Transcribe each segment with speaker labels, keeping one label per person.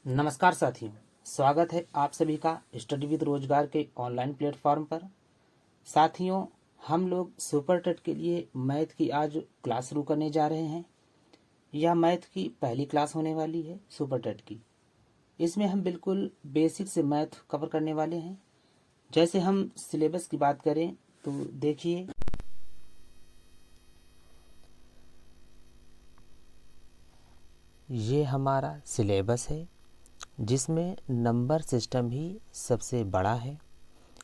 Speaker 1: नमस्कार साथियों, स्वागत है आप सभी का स्टडी विद रोजगार के ऑनलाइन प्लेटफॉर्म पर। साथियों, हम लोग सुपर टेट के लिए मैथ की आज क्लास शुरू करने जा रहे हैं। यह मैथ की पहली क्लास होने वाली है सुपर टेट की। इसमें हम बिल्कुल बेसिक से मैथ कवर करने वाले हैं। जैसे हम सिलेबस की बात करें तो देखिए, ये हमारा सिलेबस है जिसमें नंबर सिस्टम ही सबसे बड़ा है।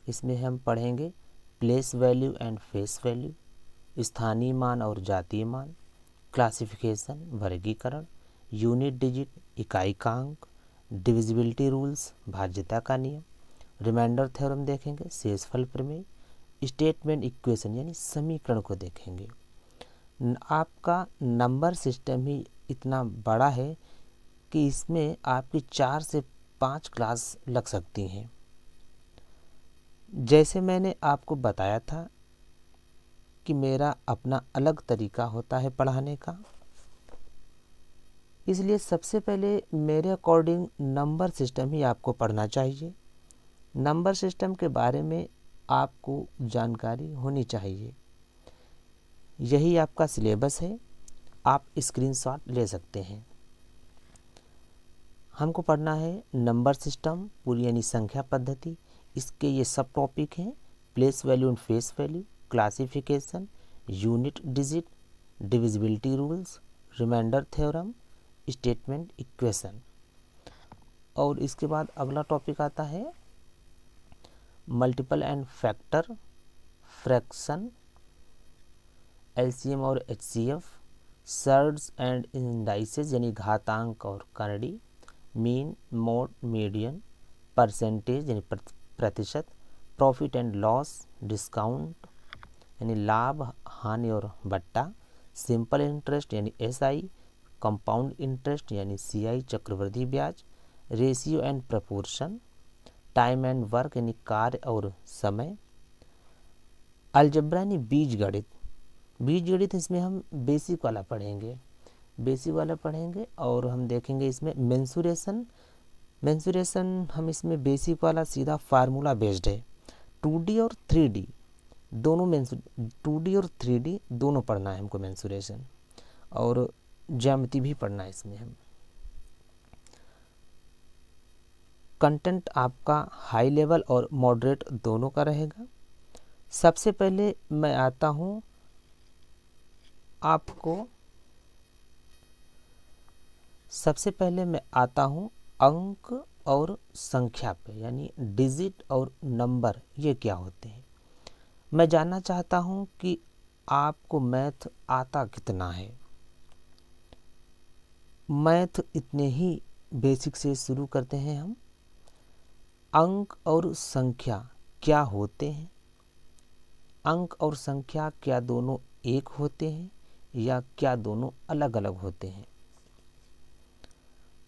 Speaker 1: इसमें हम पढ़ेंगे place value and face value, स्थानीय मान और जातीय मान, क्लासिफिकेशन वर्गीकरण, यूनिट डिजिट इकाई-अंक, डिविजिबिलिटी रूल्स भाज्यता का नियम, रिमाइंडर थ्योरम देखेंगे, शेषफल प्रमेय, स्टेटमेंट इक्वेशन यानी समीकरण को देखेंगे। आपका नंबर सिस्टम ही इतना बड़ा है कि इसमें आपकी 4 से 5 क्लास लग सकती हैं। जैसे मैंने आपको बताया था कि मेरा अपना अलग तरीका होता है पढ़ाने का, इसलिए सबसे पहले मेरे अकॉर्डिंग नंबर सिस्टम ही आपको पढ़ना चाहिए। नंबर सिस्टम के बारे में आपको जानकारी होनी चाहिए। यही आपका सिलेबस है, आप स्क्रीनशॉट ले सकते हैं। हमको पढ़ना है नंबर सिस्टम पूरी यानी संख्या पद्धति। इसके ये सब टॉपिक हैं: place value and face value, classification, unit digit, divisibility rules, remainder theorem, statement equation. और इसके बाद अगला टॉपिक आता है multiple and factor, fraction, LCM और एचसीएफ, सर्ड्स एंड इंडाइसेस यानी घातांक और करड़ी, मीन, मोड, मीडियन, परसेंटेज यानी प्रतिशत, प्रॉफिट एंड लॉस, डिस्काउंट यानी लाभ हानि और बट्टा, सिंपल इंटरेस्ट यानी एसआई, कंपाउंड इंटरेस्ट यानी सीआई चक्रवृद्धि ब्याज, ratio and proportion, time and work यानी कार्य और समय, अलजेब्रा यानी बीजगणित। बीजगणित इसमें हम बेसिक वाला पढ़ेंगे, और हम देखेंगे इसमें मेंसुरेशन हम इसमें बेसिक वाला सीधा फार्मूला बेस्ड है। 2D और 3D दोनों 2D और 3D दोनों पढ़ना है हमको मेंसुरेशन, और ज्यामिति भी पढ़ना है इसमें हम। कंटेंट आपका हाई लेवल और मॉडरेट दोनों का रहेगा। सबसे पहले मैं आता हूँ अंक और संख्या पे, यानी डिजिट और नंबर ये क्या होते हैं। मैं जानना चाहता हूँ कि आपको मैथ आता कितना है। मैथ इतने ही बेसिक से शुरू करते हैं हम। अंक और संख्या क्या होते हैं? अंक और संख्या क्या दोनों एक होते हैं या क्या दोनों अलग अलग होते हैं?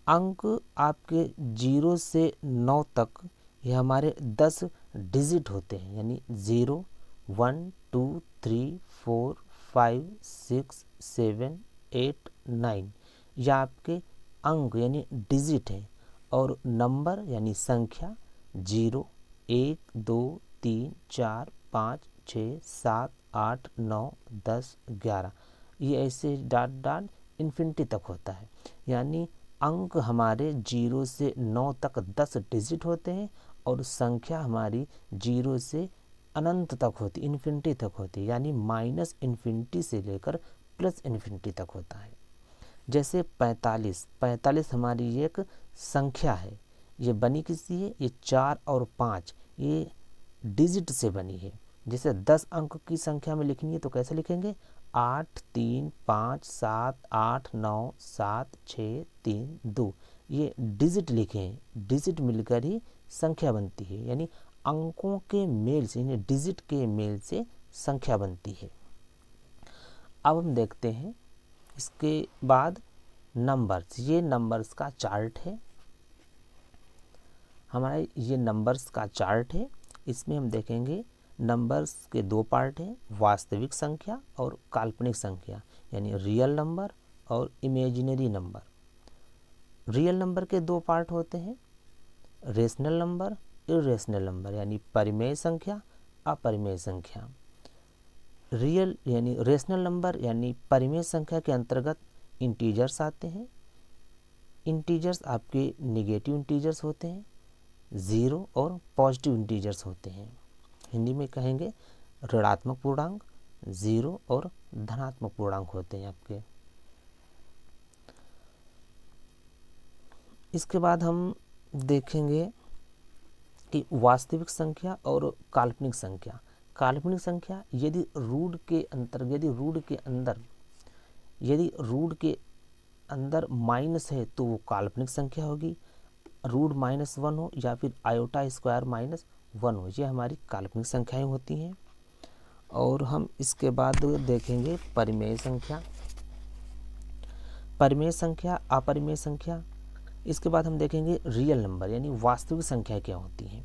Speaker 1: अंक आपके 0 से 9 तक ये हमारे 10 डिजिट होते हैं, यानी 0, 1, 2, 3, 4, 5, 6, 7, 8, 9 यह आपके अंक यानी डिजिट हैं। और नंबर यानी संख्या 0, 1, 2, 3, 4, 5, 6, 7, 8, 9, 10, 11 ये ऐसे डॉट डॉट इन्फिनिटी तक होता है। यानी अंक हमारे 0 से 9 तक 10 डिजिट होते हैं और संख्या हमारी 0 से अनंत तक होती, इन्फिनिटी तक होती है, यानी माइनस इन्फिनिटी से लेकर प्लस इन्फिनिटी तक होता है। जैसे 45 हमारी एक संख्या है। ये बनी किससे है? ये 4 और 5 ये डिजिट से बनी है। जैसे 10 अंक की संख्या में लिखनी है तो कैसे लिखेंगे? 8, 3, 5, 7, 8, 9, 7, 6, 3, 2 ये डिजिट लिखे हैं। डिजिट मिलकर ही संख्या बनती है, यानी अंकों के मेल से, यानी डिजिट के मेल से संख्या बनती है। अब हम देखते हैं इसके बाद नंबर्स। ये नंबर्स का चार्ट है हमारा, ये नंबर्स का चार्ट है। इसमें हम देखेंगे नंबर्स के 2 पार्ट हैं, वास्तविक संख्या और काल्पनिक संख्या, यानी रियल नंबर और इमेजिनरी नंबर। रियल नंबर के दो पार्ट होते हैं, रेशनल नंबर, इरेशनल नंबर, यानी परिमेय संख्या, अपरिमेय संख्या। रियल यानी रेशनल नंबर यानी परिमेय संख्या के अंतर्गत इंटीजर्स आते हैं। इंटीजर्स आपके नेगेटिव इंटीजर्स होते हैं, ज़ीरो और पॉजिटिव इंटीजर्स होते हैं। हिंदी में कहेंगे ऋणात्मक पूर्णांक, ज़ीरो और धनात्मक पूर्णांक होते हैं आपके। इसके बाद हम देखेंगे कि वास्तविक संख्या और काल्पनिक संख्या। काल्पनिक संख्या यदि रूट के अंदर माइनस है तो वो काल्पनिक संख्या होगी, रूट -1 हो या फिर आयोटा स्क्वायर -1 हो, ये हमारी काल्पनिक संख्याएं होती हैं। और हम इसके बाद देखेंगे परिमेय संख्या, परिमेय संख्या, अपरिमेय संख्या। इसके बाद हम देखेंगे रियल नंबर यानी वास्तविक संख्या क्या होती हैं।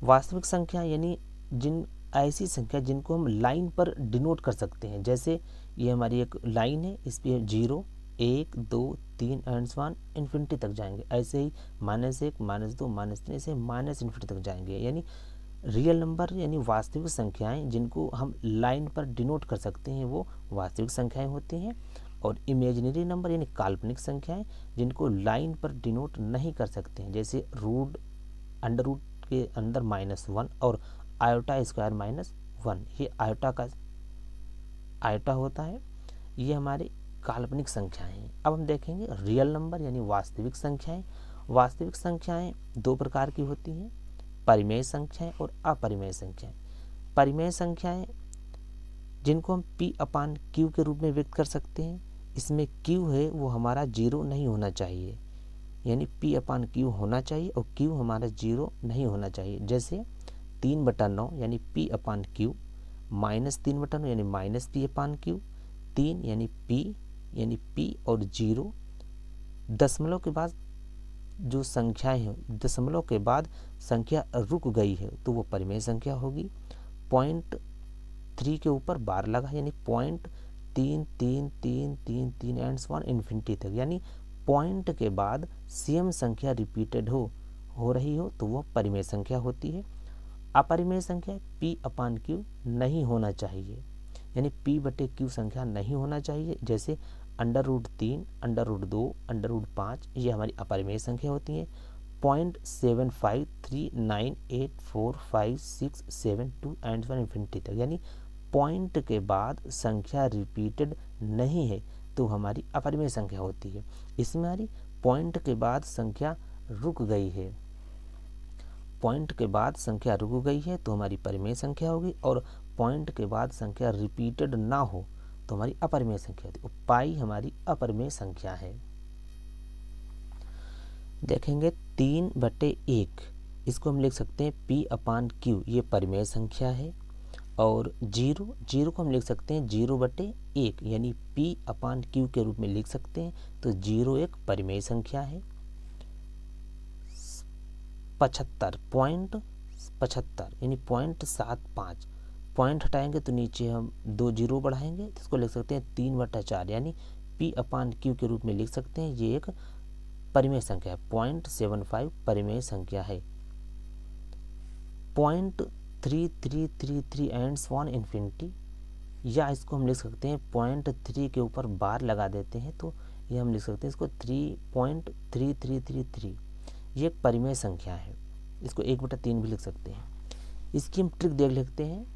Speaker 1: वास्तविक संख्या यानी ऐसी संख्या जिनको हम लाइन पर डिनोट कर सकते हैं। जैसे ये हमारी एक लाइन है, इस पर 0, 1, 2, 3 एंड वन इन्फिनिटी तक जाएंगे। ऐसे ही -1, -2, -3 ऐसे -इन्फिनिटी तक जाएंगे। यानी रियल नंबर यानी वास्तविक संख्याएं जिनको हम लाइन पर डिनोट कर सकते हैं वो वास्तविक संख्याएं होती हैं। और इमेजिनरी नंबर यानी काल्पनिक संख्याएं जिनको लाइन पर डिनोट नहीं कर सकते हैं, जैसे अंडर रूट के अंदर -1 और आयोटा स्क्वायर -1, ये आयोटा होता है, ये हमारी काल्पनिक संख्याएं हैं। अब हम देखेंगे रियल नंबर यानी वास्तविक संख्याएं। वास्तविक संख्याएं दो प्रकार की होती हैं, परिमेय संख्याएं और अपरिमेय संख्याएं। परिमेय संख्याएं जिनको हम P/Q के रूप में व्यक्त कर सकते हैं, इसमें Q है वो हमारा 0 नहीं होना चाहिए, यानी P/Q होना चाहिए और Q हमारा 0 नहीं होना चाहिए। जैसे 3/9 यानी P/Q, -3/9 यानी -P/Q, 3 यानी P और 0 दशमलव के बाद जो संख्याएं हैं, दशमलव के बाद संख्या रुक गई है तो वो परिमेय संख्या होगी। 0.3 के ऊपर बार लगा यानी 0.33333 एंड वन इन्फिनिटी तक, यानी पॉइंट के बाद सेम संख्या रिपीटेड हो रही हो तो वो परिमेय संख्या होती है। अपरिमेय संख्या P/Q नहीं होना चाहिए, यानी P/Q संख्या नहीं होना चाहिए। जैसे √3, √2, √5 ये हमारी अपरिमेय संख्या होती है। 0.7539845672 एंड वन इन्फिनिटी तक, यानी पॉइंट के बाद संख्या रिपीटेड नहीं है तो हमारी अपरिमेय संख्या होती है। इसमें हमारी पॉइंट के बाद संख्या रुक गई है, पॉइंट के बाद संख्या रुक गई है तो हमारी परिमेय संख्या होगी, और पॉइंट के बाद संख्या रिपीटेड ना हो तो हमारी अपरिमेय संख्या होती है। पाई हमारी अपरिमेय संख्या है। देखेंगे 3/1, इसको हम लिख सकते हैं P/Q, ये परिमेय संख्या है। और 0 को हम लिख सकते हैं 0/1 यानी P/Q के रूप में लिख सकते हैं, तो 0 एक परिमेय संख्या है। 75 यानी 0.75, पॉइंट हटाएंगे तो नीचे हम 2 0 बढ़ाएंगे तो इसको लिख सकते हैं 3/4 यानी P/Q के रूप में लिख सकते हैं, ये एक परिमेय संख्या है। 0.75 परिमेय संख्या है। 0.3333 एंड वन इन्फिनिटी, या इसको हम लिख सकते हैं 0.3 के ऊपर बार लगा देते हैं तो ये हम लिख सकते हैं इसको 3.3333, ये एक परिमेय संख्या है। इसको 1/3 भी लिख सकते हैं। इसकी हम ट्रिक देख लेते हैं।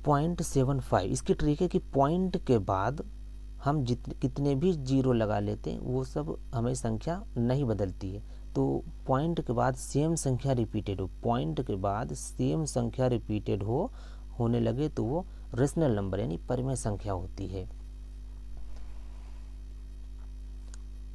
Speaker 1: 0.75, इसकी ट्रिक है कि पॉइंट के बाद हम कितने भी 0 लगा लेते हैं वो सब हमें संख्या नहीं बदलती है। तो पॉइंट के बाद सेम संख्या रिपीटेड हो, पॉइंट के बाद सेम संख्या रिपीटेड होने लगे तो वो रेशनल नंबर यानी परिमेय संख्या होती है।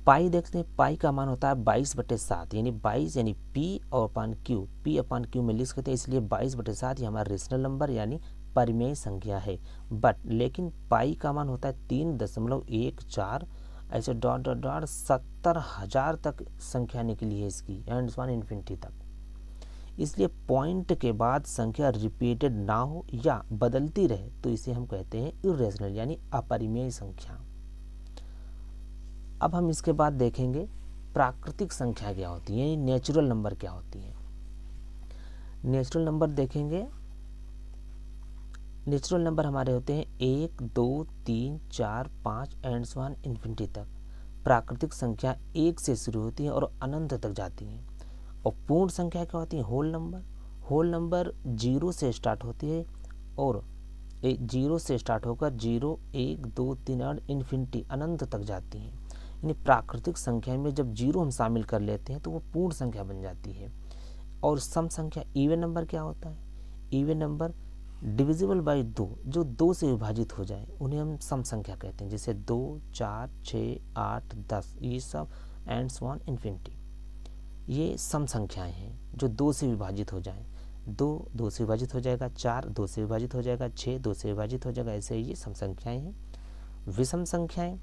Speaker 1: पाई देखते हैं, पाई का मान होता है 22/7, यानी 22 यानी P/Q में लिख सकते हैं, इसलिए 22/7 ये हमारा रेशनल नंबर यानी परिमेय संख्या है। बट लेकिन पाई का मान होता है 3.14, ऐसे ... 70,000 तक संख्या निकली है इसकी एंड वन इन्फिनिटी तक। इसलिए पॉइंट के बाद संख्या रिपीटेड ना हो या बदलती रहे तो इसे हम कहते हैं इरेशनल यानी अपरिमेय संख्या। अब हम इसके बाद देखेंगे प्राकृतिक संख्या क्या होती है, नेचुरल नंबर क्या होती है। नेचुरल नंबर देखेंगे, नेचुरल नंबर हमारे होते हैं 1, 2, 3, 4, 5 एंड सो ऑन इन्फिनिटी तक। प्राकृतिक संख्या 1 से शुरू होती है और अनंत तक जाती है। और पूर्ण संख्या क्या होती है, होल नंबर। होल नंबर 0 से स्टार्ट होती है और 0 से स्टार्ट होकर 0, 1, 2, 3 और इन्फिनिटी अनंत तक जाती है। यानी प्राकृतिक संख्या में जब 0 हम शामिल कर लेते हैं तो वो पूर्ण संख्या बन जाती है। और सम संख्या इवन नंबर क्या होता है, इवन नंबर डिविजिबल बाई 2, जो 2 से विभाजित हो जाए उन्हें हम सम संख्या कहते हैं। जैसे 2, 4, 6, 8, 10 ये सब एंड सो ऑन इन्फिनिटी, ये सम संख्याएं हैं जो 2 से विभाजित हो जाएं। 2 से विभाजित हो जाएगा, 4 2 से विभाजित हो जाएगा, 6 2 से विभाजित हो जाएगा, ऐसे ये सम संख्याएं हैं। विषम संख्याएं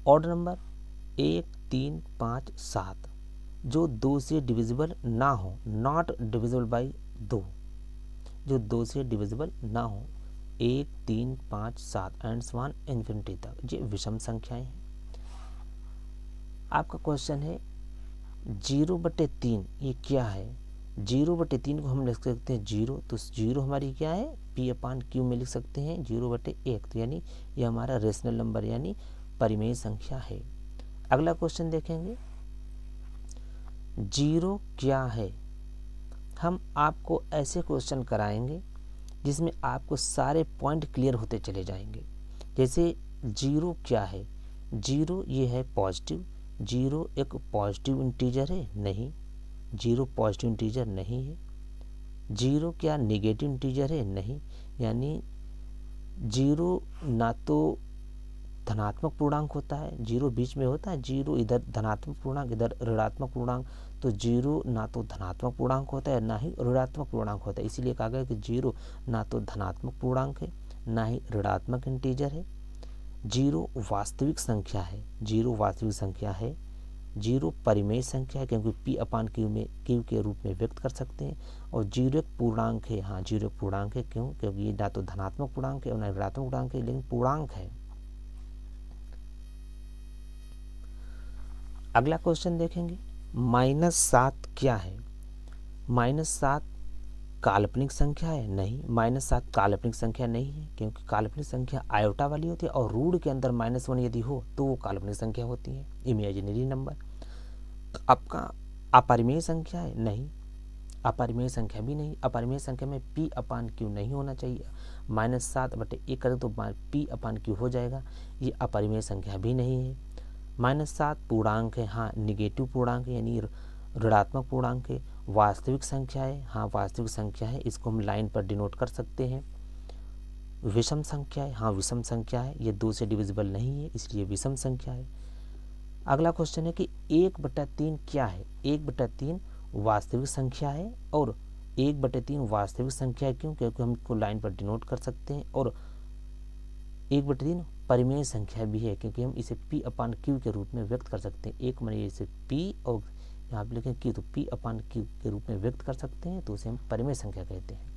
Speaker 1: ऑड नंबर 1, 3, 5, 7 जो 2 से डिविजिबल ना हो, नॉट डिविजिबल बाई 2, जो 2 से डिविजिबल ना हो, 1, 3, 5, 7 एंड सो ऑन इन्फिनिटी तक, ये विषम संख्याएं हैं। आपका क्वेश्चन है 0/3 ये क्या है। 0/3 को हम लिख सकते हैं 0, तो 0 हमारी क्या है, P/Q में लिख सकते हैं 0/1, तो यानी ये हमारा रेशनल नंबर यानी परिमेय संख्या है। अगला क्वेश्चन देखेंगे, 0 क्या है। हम आपको ऐसे क्वेश्चन कराएंगे जिसमें आपको सारे पॉइंट क्लियर होते चले जाएंगे। जैसे 0 क्या है, 0 ये है पॉजिटिव। 0 एक पॉजिटिव इंटीजर है, नहीं, 0 पॉजिटिव इंटीजर नहीं है। 0 क्या नेगेटिव इंटीजर है, नहीं, यानी 0 ना तो धनात्मक पूर्णांक होता है, 0 बीच में होता है, 0 इधर धनात्मक पूर्णांक इधर ऋणात्मक पूर्णांक, तो 0 ना तो धनात्मक पूर्णांक होता है ना ही ऋणात्मक पूर्णांक होता है। इसीलिए कहा गया कि 0 ना तो धनात्मक पूर्णांक है ना ही ऋणात्मक इंटीजर है। 0 वास्तविक संख्या है, 0 वास्तविक संख्या है। 0 परिमेय संख्या है क्योंकि P/Q में Q के रूप में व्यक्त कर सकते हैं। और 0 एक पूर्णांक है, हाँ 0 एक पूर्णांक है, क्यों, क्योंकि ये ना तो धनात्मक पूर्णांक है और ना ऋणात्मक पूर्णांक है, लेकिन पूर्णांक है। अगला क्वेश्चन देखेंगे, -7 क्या है। -7 काल्पनिक संख्या है, नहीं, -7 काल्पनिक संख्या नहीं है, क्योंकि काल्पनिक संख्या आयोटा वाली होती है और रूट के अंदर -1 यदि हो तो वो काल्पनिक संख्या होती है, इमेजिनरी नंबर। आपका अपरिमेय संख्या है, नहीं, अपरिमेय संख्या भी नहीं। अपरिमेय संख्या में P/Q नहीं होना चाहिए। -7/1 करें तो P/Q हो जाएगा, ये अपरिमेय संख्या भी नहीं है। -7 पूर्णांक है, हाँ निगेटिव पूर्णांक है यानी ऋणात्मक पूर्णांक है। वास्तविक संख्या है, हाँ वास्तविक संख्या है, इसको हम लाइन पर डिनोट कर सकते हैं। विषम संख्या है, हाँ विषम संख्या है, ये 2 से डिविजिबल नहीं है इसलिए विषम संख्या है। अगला क्वेश्चन है कि 1/3 क्या है। 1/3 वास्तविक संख्या है और 1/3 वास्तविक संख्या है, क्यों, क्योंकि हम इसको लाइन पर डिनोट कर सकते हैं। और 1/3 परिमेय संख्या भी है क्योंकि हम इसे P/Q के रूप में व्यक्त कर सकते हैं। एक मानिए इसे P और यहाँ पे लिखें Q, तो P/Q के रूप में व्यक्त कर सकते हैं, तो उसे हम परिमेय संख्या कहते हैं।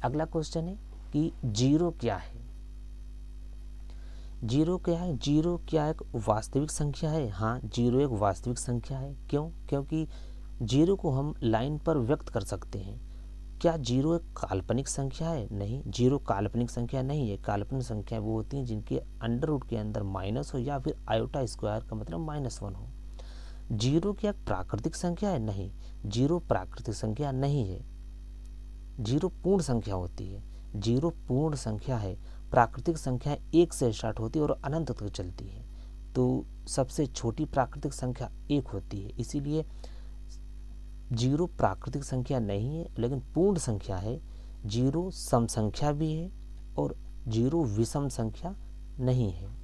Speaker 1: अगला क्वेश्चन है कि 0 क्या है। 0 क्या है, 0 क्या एक वास्तविक संख्या है। हाँ 0 एक वास्तविक संख्या है, क्यों, क्योंकि 0 को हम लाइन पर व्यक्त कर सकते हैं। क्या 0 एक काल्पनिक संख्या है, नहीं, 0 काल्पनिक संख्या नहीं है। काल्पनिक संख्या वो होती हैं जिनके अंडर रूट के अंदर माइनस हो या फिर आयोटा स्क्वायर का मतलब -1 हो। 0 क्या प्राकृतिक संख्या है, नहीं, 0 प्राकृतिक संख्या नहीं है। 0 पूर्ण संख्या होती है, 0 पूर्ण संख्या है। प्राकृतिक संख्या 1 से स्टार्ट होती है और अनंत तक चलती है, तो सबसे छोटी प्राकृतिक संख्या 1 होती है। इसीलिए 0 प्राकृतिक संख्या नहीं है लेकिन पूर्ण संख्या है। 0 सम संख्या भी है और 0 विषम संख्या नहीं है।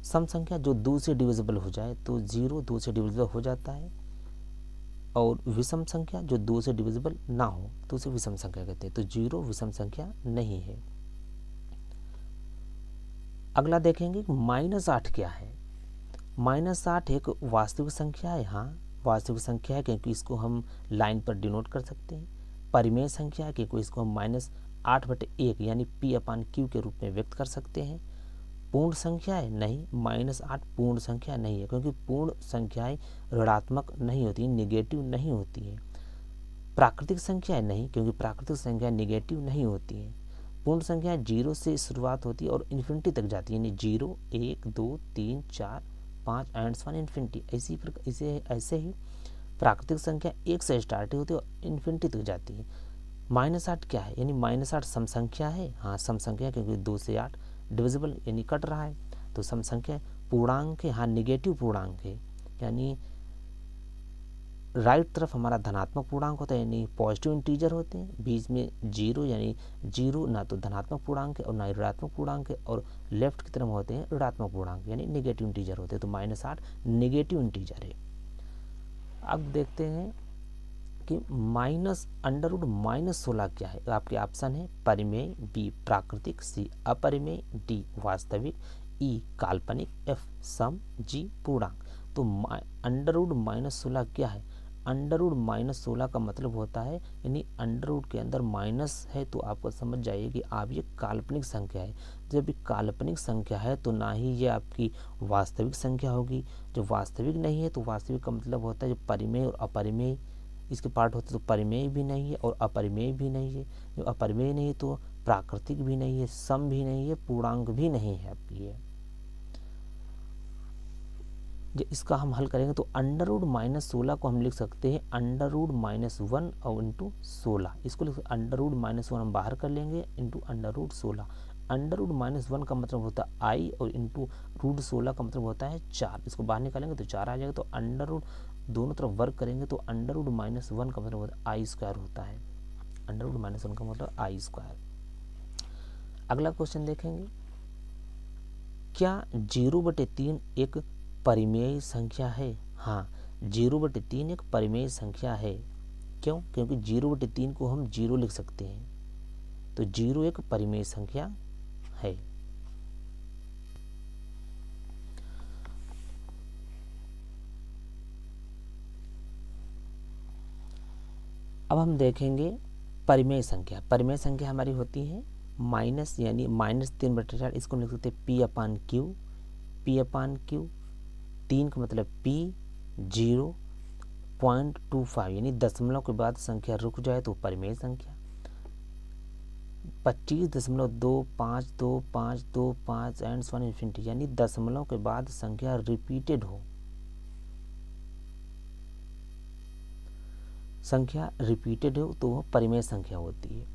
Speaker 1: सम संख्या जो 2 से डिविजिबल हो जाए तो 0 2 से डिविजिबल हो जाता है, और विषम संख्या जो 2 से डिविजिबल ना हो तो उसे विषम संख्या कहते हैं। तो 0 विषम संख्या नहीं है। अगला देखेंगे -8 क्या है। -8 एक वास्तविक संख्या है, हाँ वास्तविक संख्या है क्योंकि इसको हम लाइन पर डिनोट कर सकते हैं। परिमेय संख्या है क्योंकि इसको हम -8/1 यानी P/Q के रूप में व्यक्त कर सकते हैं। पूर्ण संख्या है? नहीं, -8 पूर्ण संख्या नहीं है, क्योंकि पूर्ण संख्याएं ऋणात्मक नहीं होती, नेगेटिव नहीं होती है। प्राकृतिक संख्या है? नहीं, क्योंकि प्राकृतिक संख्या नेगेटिव नहीं होती है। पूर्ण संख्या 0 से शुरुआत होती है और इन्फिनिटी तक जाती है, यानी 0, 1, 2, 3, 4, 5 एंड वन इन्फिनिटी। ऐसे ही प्राकृतिक संख्या 1 से स्टार्ट होती है और इन्फिनिटी तक जाती है। -8 क्या है? यानी -8 सम संख्या है। हाँ, सम संख्या, क्योंकि 2 से 8 डिविजिबल यानी कट रहा है, तो सम संख्या पूर्णांक है। हाँ, निगेटिव पूर्णांक है, यानी राइट तरफ हमारा धनात्मक पूर्णांक होता है, यानी पॉजिटिव इंटीजर होते हैं। बीच में 0, यानी 0 ना तो धनात्मक पूर्णांक है और ना ही ऋणात्मक पूर्णांक है, और लेफ्ट की तरफ होते हैं ऋणात्मक पूर्णांक, यानी नेगेटिव इंटीजर होते हैं। तो -8 नेगेटिव इंटीजर है। अब देखते हैं कि -√-16 क्या है। आपके ऑप्शन है परिमेय, बी प्राकृतिक, सी अपरिमेय, डी वास्तविक, ई काल्पनिक, एफ सम, जी पूर्णांक। तो √-16 क्या है? √-16 का मतलब होता है, यानी अंडर के अंदर माइनस है, तो आपको समझ जाइए कि आप ये काल्पनिक संख्या है। जब ये काल्पनिक संख्या है तो ना ही ये आपकी वास्तविक संख्या होगी। जो वास्तविक नहीं है, तो वास्तविक का मतलब होता है जो परिमेय और अपरिमेय इसके पार्ट होते, तो परिमेय भी नहीं है और अपरिमेय भी नहीं है। जो अपरिमेय नहीं है तो प्राकृतिक भी नहीं है, सम भी नहीं है, पूर्णांक भी नहीं है आपकी ये। जो इसका हम हल करेंगे तो √-16 को हम लिख सकते हैं √-1 और इंटू 16। इसको लिख √-1 हम बाहर कर लेंगे इंटू √16। √-1 का मतलब होता है आई और इंटू √16 का मतलब होता है 4। इसको बाहर निकालेंगे तो 4 आ जाएगा। तो अंडर दोनों तरफ वर्क करेंगे तो √-1 का मतलब होता है आई² होता है। √-1 का मतलब आई²। अगला क्वेश्चन देखेंगे, क्या 0/3 एक परिमेय संख्या है? हाँ, 0/3 एक परिमेय संख्या है। क्यों? क्योंकि 0/3 को हम 0 लिख सकते हैं, तो 0 एक परिमेय संख्या है। अब हम देखेंगे परिमेय संख्या। परिमेय संख्या हमारी होती है माइनस, यानी -3/4। इसको लिख सकते हैं P/Q। P/Q 3 का मतलब P 0.25, यानी दशमलव के बाद संख्या रुक जाए तो परिमेय संख्या। 25.252525 एंड वन इन्फिनिटी, यानी दशमलव के बाद संख्या रिपीटेड हो, तो वह परिमेय संख्या होती है।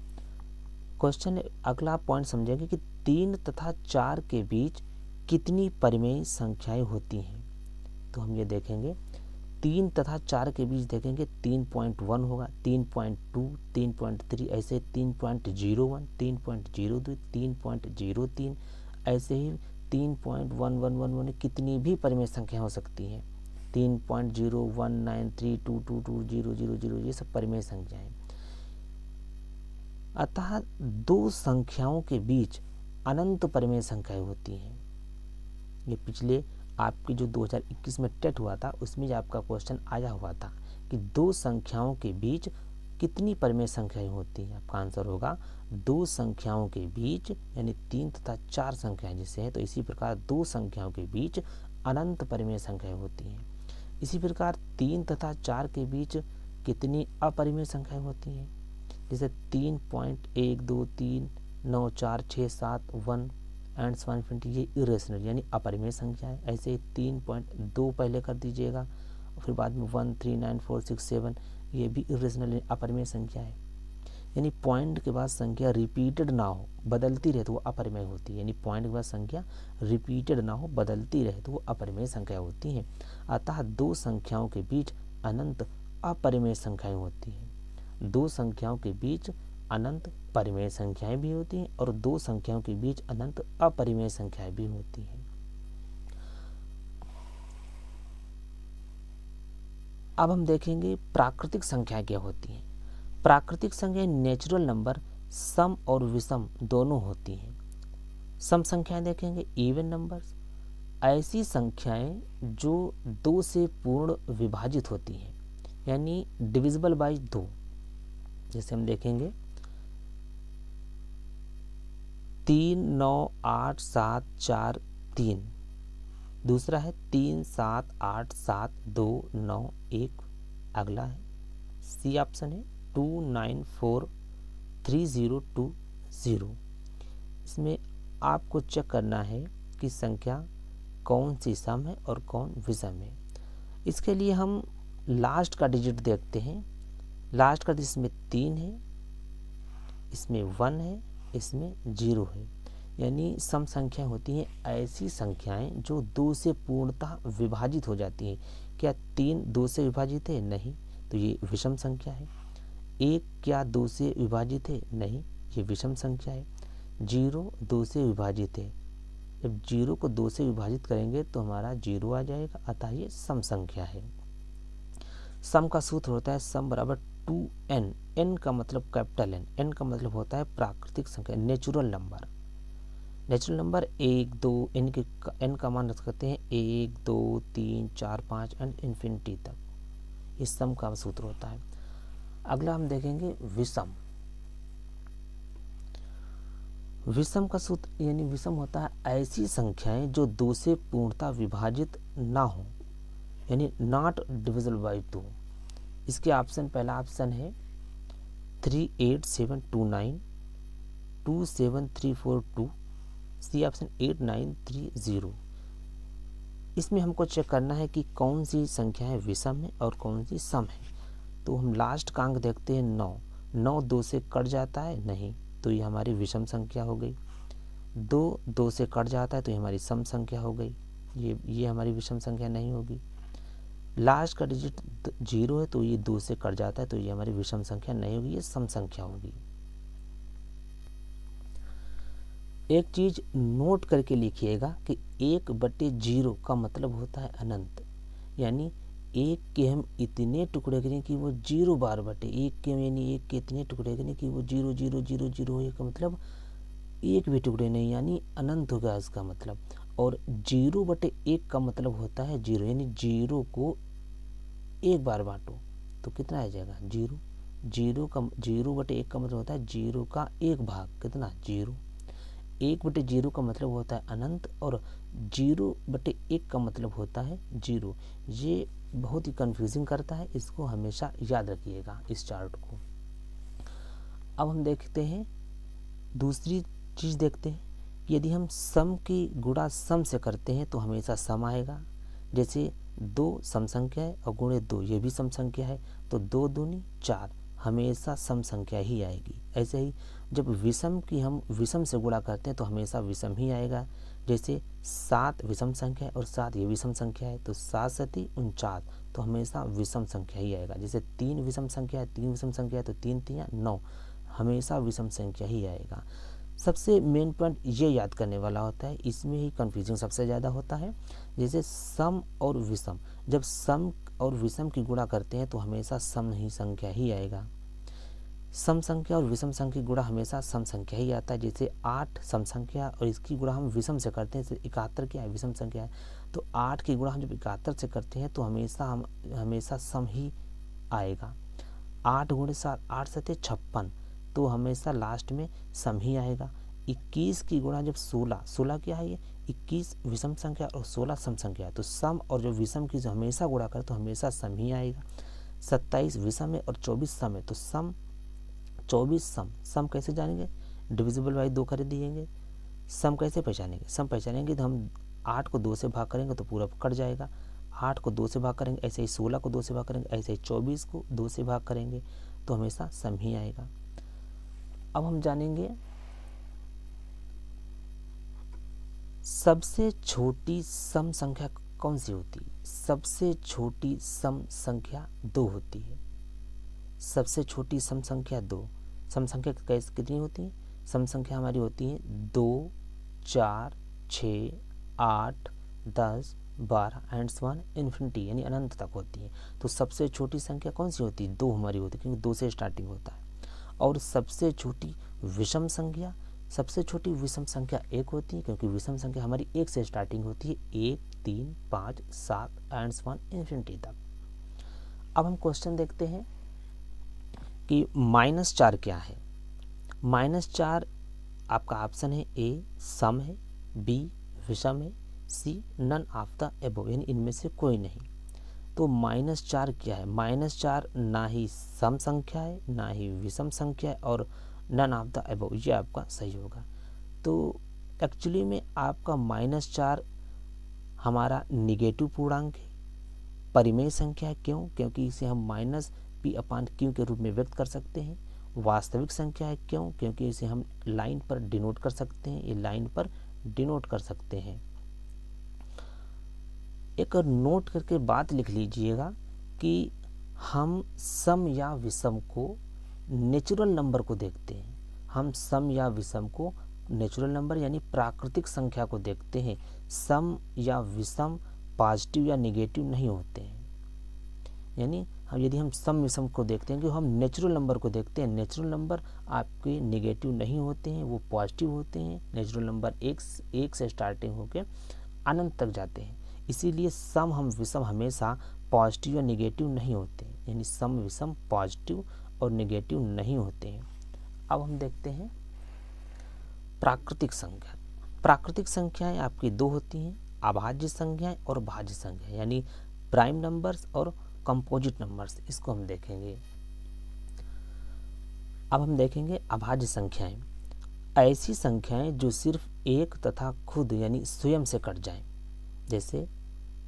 Speaker 1: क्वेश्चन अगला पॉइंट समझेंगे कि 3 तथा 4 के बीच कितनी परिमेय संख्याएं होती हैं। तो हम ये देखेंगे 3 तथा 4 के बीच देखेंगे 3.1 होगा, 3.2, 3.3, ऐसे 3.01, 3.02, 3.03, ऐसे ही 3.1111 कितनी भी परिमेय संख्या हो सकती हैं। 3.0193222000, ये सब परिमेय संख्याएं। अतः दो संख्याओं के बीच अनंत परिमेय संख्याएं होती हैं। ये पिछले आपकी जो 2021 में टेट हुआ था उसमें आपका क्वेश्चन आया हुआ था कि दो संख्याओं के बीच कितनी परिमेय संख्याएं होती हैं। आपका आंसर होगा दो संख्याओं के बीच, यानी 3 तथा 4 संख्याएं जिससे है, तो इसी प्रकार दो संख्याओं के बीच अनंत परिमेय संख्याएं होती हैं। इसी प्रकार 3 तथा 4 के बीच कितनी अपरिमेय संख्याएं होती हैं, जैसे 3.1239467 एंड वन इन्फिनिटी, ये इरेशनल यानी अपरिमेय संख्या है। ऐसे 3.2 पहले कर दीजिएगा, फिर बाद में 1394667, ये भी इरेशनल अपरिमेय संख्या है। यानी पॉइंट के बाद संख्या रिपीटेड ना हो, बदलती रहे तो वो अपरिमेय होती है। यानी पॉइंट के बाद संख्या रिपीटेड ना हो, बदलती रहे तो वो अपरिमेय संख्या होती है। अतः दो संख्याओं के बीच अनंत अपरिमेय संख्याएं होती हैं। दो संख्याओं के बीच अनंत परिमेय संख्याएं भी होती हैं और दो संख्याओं के बीच अनंत अपरिमेय संख्याएं भी होती हैं। अब हम देखेंगे प्राकृतिक संख्या क्या होती हैं। प्राकृतिक संख्या नेचुरल नंबर सम और विषम दोनों होती हैं। सम संख्याएं देखेंगे इवन नंबर्स, ऐसी संख्याएं जो 2 से पूर्ण विभाजित होती हैं, यानी डिविजिबल बाय 2। जैसे हम देखेंगे 3, 9, 8, 7, 4, 3, दूसरा है 3 7 8 7 2 9 1, अगला है सी ऑप्शन है 2 9 4 3 0 2 0। इसमें आपको चेक करना है कि संख्या कौन सी सम है और कौन विषम है। इसके लिए हम लास्ट का डिजिट देखते हैं। लास्ट का डिजिट इसमें 3 है, इसमें 1 है, इसमें 0 है। यानी सम संख्याएं होती हैं ऐसी संख्याएं जो 2 से पूर्णतः विभाजित हो जाती हैं। क्या 3 2 से विभाजित है? नहीं, तो ये विषम संख्या है। 1 क्या 2 से विभाजित है? नहीं, ये विषम संख्या है। 0 2 से विभाजित है। जब 0 को 2 से विभाजित करेंगे तो हमारा 0 आ जाएगा, अतः ये सम संख्या है। सम का सूत्र होता है सम बराबर 2n। n का मतलब कैपिटल n का मतलब होता है प्राकृतिक संख्या, natural number. Natural number 1 2 n का मान रख सकते हैं 1 2 3 4 5 एंड इन्फिनिटी तक। इस सम का सूत्र होता है। अगला हम देखेंगे विषम। विषम का सूत्र यानी विषम होता है ऐसी संख्याएं जो 2 से पूर्णतः विभाजित ना हो, यानी नॉट डिविजिबल बाय 2। इसके ऑप्शन, पहला ऑप्शन है 38729, 27342, सी ऑप्शन 8930। इसमें हमको चेक करना है कि कौन सी संख्याएं विषम है और कौन सी सम है। तो हम लास्ट का अंक देखते हैं 9। 9 2 से कट जाता है? नहीं, तो ये हमारी विषम संख्या हो गई। 2 2 से कट जाता है तो ये हमारी सम संख्या हो गई। ये हमारी विषम संख्या नहीं होगी। लास्ट का डिजिट 0 है तो ये 2 से कट जाता है तो ये हमारी विषम संख्या नहीं होगी, ये सम संख्या होगी। एक चीज नोट करके लिखिएगा कि 1/0 का मतलब होता है अनंत। यानी 1 के हम इतने टुकड़े करें कि वो 0 बार बटे 1 के, यानी 1 के इतने टुकड़े करें कि वो 0 0 0 0 हो, का मतलब एक भी टुकड़े नहीं, यानी अनंत होगा इसका मतलब। और 0/1 का मतलब होता है 0, यानी 0 को एक बार बांटो तो कितना आ जाएगा 0। 0/1 का मतलब होता है 0 का एक भाग, कितना 0। 1/0 का मतलब होता है अनंत और 0/1 का मतलब होता है 0। ये बहुत ही कंफ्यूजिंग करता है, इसको हमेशा याद रखिएगा इस चार्ट को। अब हम देखते हैं दूसरी चीज, देखते हैं यदि हम सम की गुणा सम से करते हैं तो हमेशा सम आएगा। जैसे 2 सम संख्या है और गुणे 2 ये भी सम संख्या है, तो 2 दूनी 4 हमेशा सम संख्या ही आएगी। ऐसे ही जब विषम की हम विषम से गुणा करते हैं तो हमेशा विषम ही आएगा। जैसे 7 विषम संख्या है और 7 ये विषम संख्या है, तो 7 7 49, तो हमेशा विषम संख्या ही आएगा। जैसे 3 विषम संख्या है, 3 विषम संख्या है तो 3 3 9, हमेशा विषम संख्या ही आएगा। सबसे मेन पॉइंट ये याद करने वाला होता है, इसमें ही कंफ्यूजिंग सबसे ज़्यादा होता है। जैसे सम और विषम, जब सम और विषम की गुणा करते हैं तो हमेशा सम ही संख्या ही आएगा। सम संख्या और विषम संख्या की गुणा हमेशा सम संख्या ही आता है। जैसे 8 सम संख्या और इसकी गुणा हम विषम से करते हैं, जैसे 71 क्या है विषम संख्या है, तो 8 की गुणा हम जब 71 से करते हैं तो हमेशा सम ही आएगा। 8 × 7 8 7 56, तो हमेशा लास्ट में सम ही आएगा। 21 की गुणा जब 16 क्या है, ये 21 विषम संख्या और 16 सम संख्या है, तो सम और जो विषम की जो हमेशा गुणा करे तो हमेशा सम ही आएगा। 27 विषम है और 24 सम है, तो सम 24 सम कैसे जानेंगे, डिविजिबल बाई 2 कर दिएंगे। सम कैसे पहचानेंगे, सम पहचानेंगे तो हम 8 को 2 से भाग करेंगे तो पूरा कट जाएगा। 8 को 2 से भाग करेंगे, ऐसे ही 16 को 2 से भाग करेंगे, ऐसे ही 24 को 2 से भाग करेंगे तो हमेशा सम ही आएगा। अब हम जानेंगे सबसे छोटी सम संख्या कौन सी होती है। सबसे छोटी सम संख्या 2 होती है। सबसे छोटी सम संख्या 2। सम संख्या कैसे कितनी होती है, सम संख्या हमारी होती है 2 4 6 8 10 12 एंड सो ऑन इन्फिनिटी, यानी अनंत तक होती है। तो सबसे छोटी संख्या कौन सी होती है, 2 हमारी होती है, क्योंकि 2 से स्टार्टिंग होता है। और सबसे छोटी विषम संख्या, सबसे छोटी विषम संख्या 1 होती है, क्योंकि विषम संख्या हमारी 1 से स्टार्टिंग होती है, 1 3 5 7 एंड सो ऑन इन्फिनिटी तक। अब हम क्वेश्चन देखते हैं कि -4 क्या है। -4 आपका ऑप्शन है ए सम है, बी विषम है, सी नन ऑफ द एबव, यानी इनमें से कोई नहीं। तो -4 क्या है? -4 ना ही सम संख्या है, ना ही विषम संख्या है, और नन ऑफ द एबव, ये आपका सही होगा। तो एक्चुअली में आपका -4 हमारा निगेटिव पूर्णांक है, परिमेय संख्या है। क्यों? क्योंकि इसे हम -p/q के रूप में व्यक्त कर सकते हैं। वास्तविक संख्या है। क्यों? क्योंकि इसे हम लाइन पर डिनोट कर सकते हैं, ये लाइन पर डिनोट कर सकते हैं। एक और नोट करके बात लिख लीजिएगा कि हम सम या विषम को नेचुरल नंबर को देखते हैं। हम सम या विषम को नेचुरल नंबर यानी प्राकृतिक संख्या को देखते हैं। सम या विषम पॉजिटिव या निगेटिव नहीं होते हैं। यानी यदि हम सम विषम को देखते हैं कि हम नेचुरल नंबर को देखते हैं, नेचुरल नंबर आपके नेगेटिव नहीं होते हैं, वो पॉजिटिव होते हैं। नेचुरल नंबर एक से स्टार्टिंग होकर अनंत तक जाते हैं। इसीलिए सम हम विषम हमेशा पॉजिटिव या निगेटिव नहीं होते, यानी सम विषम पॉजिटिव और निगेटिव नहीं होते हैं। अब हम देखते हैं प्राकृतिक संख्या। प्राकृतिक संख्याएं आपकी दो होती हैं, अभाज्य संख्याएं और भाज्य संख्याएं, यानी प्राइम नंबर्स और कंपोजिट नंबर्स। इसको हम देखेंगे। अब हम देखेंगे अभाज्य संख्याएं, ऐसी संख्याएं जो सिर्फ एक तथा खुद यानी स्वयं से कट जाएं, जैसे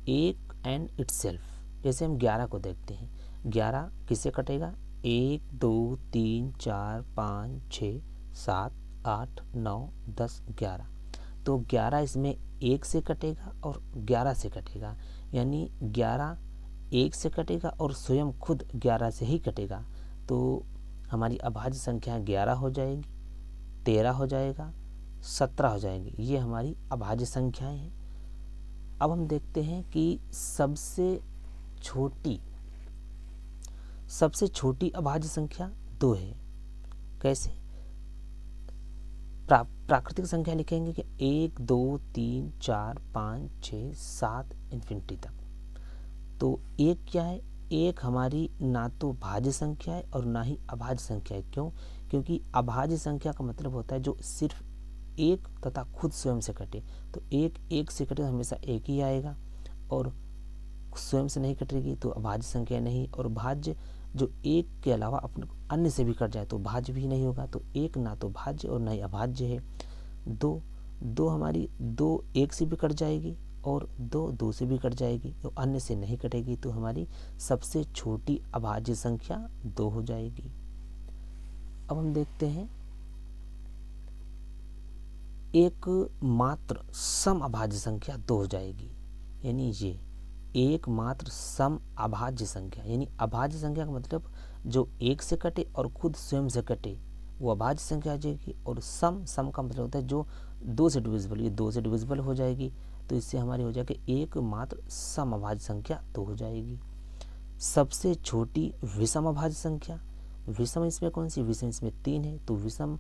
Speaker 1: एक एंड इटसेल्फ। जैसे हम 11 को देखते हैं, 11 किससे कटेगा? 1 2 3 4 5 6 7 8 9 10 11। तो 11 इसमें 1 से कटेगा और 11 से कटेगा, यानी 11 1 से कटेगा और स्वयं खुद 11 से ही कटेगा। तो हमारी अभाज्य संख्या 11 हो जाएगी, 13 हो जाएगा, 17 हो जाएगी। ये हमारी अभाज्य संख्याएं हैं। अब हम देखते हैं कि सबसे छोटी अभाज्य संख्या 2 है। कैसे? प्राकृतिक संख्या लिखेंगे कि 1 2 3 4 5 6 7 इन्फिनिटी तक। तो एक क्या है? एक हमारी ना तो भाज्य संख्या है और ना ही अभाज्य संख्या है। क्यों? क्योंकि अभाज्य संख्या का मतलब होता है जो सिर्फ एक तथा खुद स्वयं से कटे। तो एक से कटे तो हमेशा एक ही आएगा, और स्वयं से नहीं कटेगी तो अभाज्य संख्या नहीं। और भाज्य जो एक के अलावा अपने अन्य से भी कट जाए तो भाज्य भी नहीं होगा। तो एक ना तो भाज्य और ना ही अभाज्य है। दो हमारी 2 1 से भी कट जाएगी और 2 से भी कट जाएगी, तो अन्य से नहीं कटेगी। तो हमारी सबसे छोटी अभाज्य संख्या 2 हो जाएगी। अब हम देखते हैं एक मात्र सम अभाज्य संख्या 2 हो जाएगी, यानी ये एक मात्र सम अभाज्य संख्या, यानी अभाज्य संख्या का मतलब जो 1 से कटे और खुद स्वयं से कटे वो अभाज्य संख्या आ जाएगी। और सम का मतलब होता है जो 2 से डिविजिबल, ये 2 से डिविजिबल हो जाएगी। तो इससे हमारी हो जाएगी एक मात्र सम अभाज्य संख्या 2 हो जाएगी। सबसे छोटी विषम अभाज्य संख्या, विषम इसमें कौन सी? विषम इसमें 3 है, तो विषम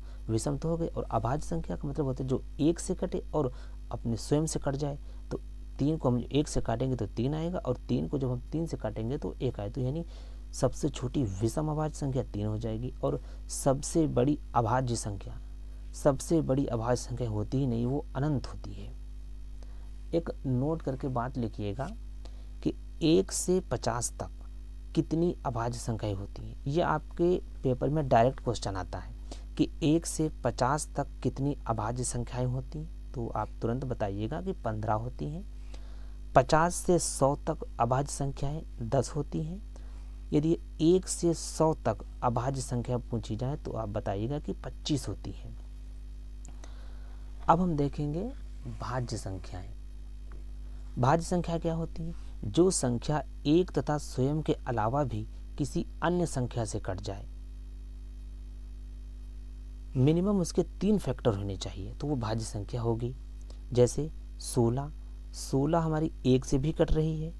Speaker 1: तो हो गए। और अभाज्य संख्या का मतलब होता है जो 1 से कटे और अपने स्वयं से कट जाए। तो 3 को हम 1 से काटेंगे तो 3 आएगा, और 3 को जब हम 3 से काटेंगे तो 1 आए। तो यानी सबसे छोटी विषम अभाज्य संख्या 3 हो जाएगी। और सबसे बड़ी अभाज्य संख्या होती ही नहीं, वो अनंत होती है। एक नोट करके बात लिखिएगा कि 1 से 50 तक कितनी अभाज्य संख्याएं होती हैं। ये आपके पेपर में डायरेक्ट क्वेश्चन आता है कि 1 से 50 तक कितनी अभाज्य संख्याएं होती हैं। तो आप तुरंत बताइएगा कि 15 होती हैं। 50 से 100 तक अभाज्य संख्याएं 10 होती हैं। यदि 1 से 100 तक अभाज्य संख्या पूछी जाए तो आप बताइएगा कि 25 होती हैं। अब हम देखेंगे भाज्य संख्याएं। भाज्य संख्या क्या होती है? जो संख्या एक तथा स्वयं के अलावा भी किसी अन्य संख्या से कट जाए, मिनिमम उसके 3 फैक्टर होने चाहिए, तो वो भाज्य संख्या होगी। जैसे 16 हमारी 1 से भी कट रही है,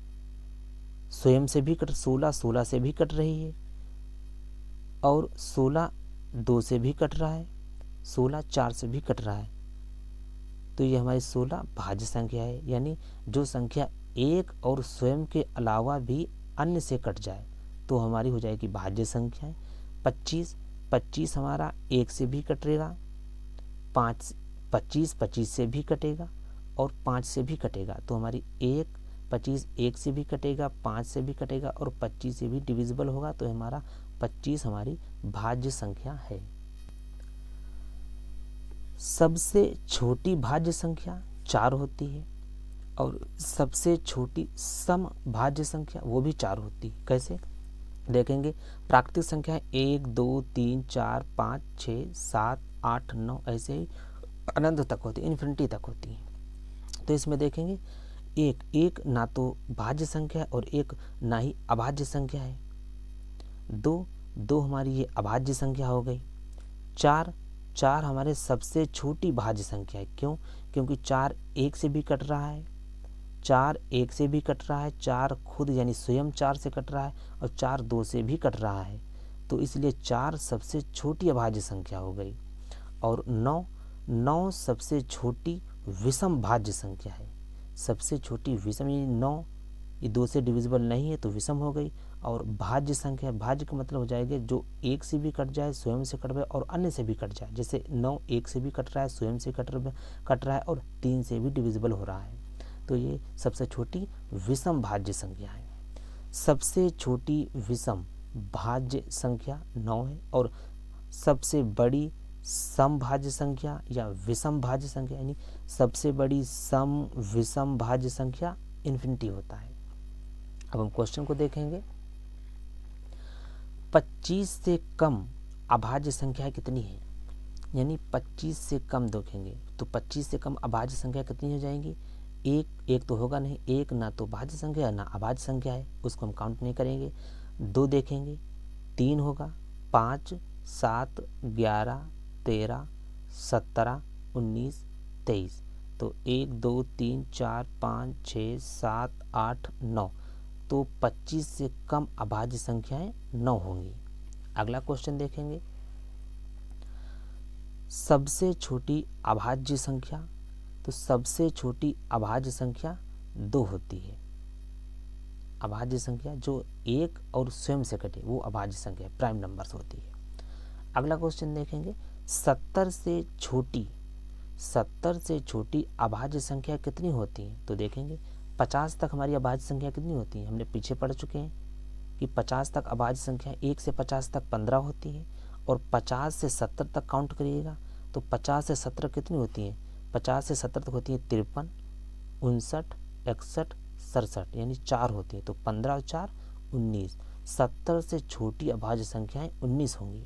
Speaker 1: स्वयं से भी 16 से भी कट रही है, और 16 2 से भी कट रहा है, 16 4 से भी कट रहा है। तो ये हमारी 16 भाज्य संख्या है। यानी जो संख्या एक और स्वयं के अलावा भी अन्य से कट जाए तो हमारी हो जाएगी भाज्य संख्या है। 25 हमारा 1 से भी कटेगा, 25 से भी कटेगा, और 5 से भी कटेगा, तो हमारी 25 1 से भी कटेगा, 5 से भी कटेगा और 25 से भी डिविजिबल होगा, तो हमारा 25 हमारी भाज्य संख्या है। सबसे छोटी भाज्य संख्या 4 होती है और सबसे छोटी सम भाज्य संख्या वो भी 4 होती है। कैसे देखेंगे? प्राकृतिक संख्या 1 2 3 4 5 6 7 8 9 ऐसे ही अनंत तक होती है, इन्फिनिटी तक होती है। तो इसमें देखेंगे एक ना तो भाज्य संख्या है और एक ना ही अभाज्य संख्या है। दो हमारी ये अभाज्य संख्या हो गई। चार हमारे सबसे छोटी भाज्य संख्या है। क्यों? क्योंकि 4 1 से भी कट रहा है, 4 1 से भी कट रहा है, 4 खुद यानी स्वयं 4 से कट रहा है और 4 2 से भी कट रहा है, तो इसलिए 4 सबसे छोटी अभाज्य संख्या हो गई। और 9 सबसे छोटी विषम भाज्य संख्या है। सबसे छोटी विषम, ये 9 ये 2 से डिविजिबल नहीं है तो विषम हो गई। और भाज्य संख्या, भाज्य का मतलब हो जाएगा जो 1 से भी कट जाए, स्वयं से कट जाए और अन्य से भी कट जाए। जैसे 9 1 से भी कट रहा है, स्वयं से कट रहा है और 3 से भी डिविजिबल हो रहा है, तो ये सबसे छोटी विषम भाज्य संख्या है। सबसे छोटी विषम भाज्य संख्या 9 है और सबसे बड़ी सम भाज्य संख्या या विषम भाज्य संख्या यानी सबसे बड़ी सम विषम भाज्य संख्या इन्फिनिटी होता है। अब हम क्वेश्चन को देखेंगे। 25 से कम अभाज्य संख्या कितनी है? यानी 25 से कम देखेंगे तो 25 से कम अभाज्य संख्या कितनी हो जाएंगी? एक तो होगा नहीं, एक ना तो भाज्य संख्या है ना अभाज्य संख्या है, उसको हम काउंट नहीं करेंगे। 2 देखेंगे, 3 होगा, 5 7 11 13 17 19 23, तो 1 2 3 4 5 6 7 8 9, तो 25 से कम अभाज्य संख्याएं 9 होंगी। अगला क्वेश्चन देखेंगे। सबसे छोटी अभाज्य संख्या, तो सबसे छोटी अभाज्य संख्या 2 होती है। अभाज्य संख्या जो 1 और स्वयं से कटे वो अभाज्य संख्या प्राइम नंबर्स होती है। अगला क्वेश्चन देखेंगे। 70 से छोटी अभाज्य संख्या कितनी होती है? तो देखेंगे 50 तक हमारी अभाज्य संख्या कितनी होती है? हमने पीछे पढ़ चुके हैं कि 50 तक अभाज्य संख्या 1 से 50 तक 15 होती है और 50 से 70 तक काउंट करिएगा तो 50 से 17 कितनी होती है? 50 से 70 तक होती है 53 59 61 67, यानी 4 होती है, तो 15 और 4 19। 70 से छोटी अभाज्य संख्याएं 19 होंगी।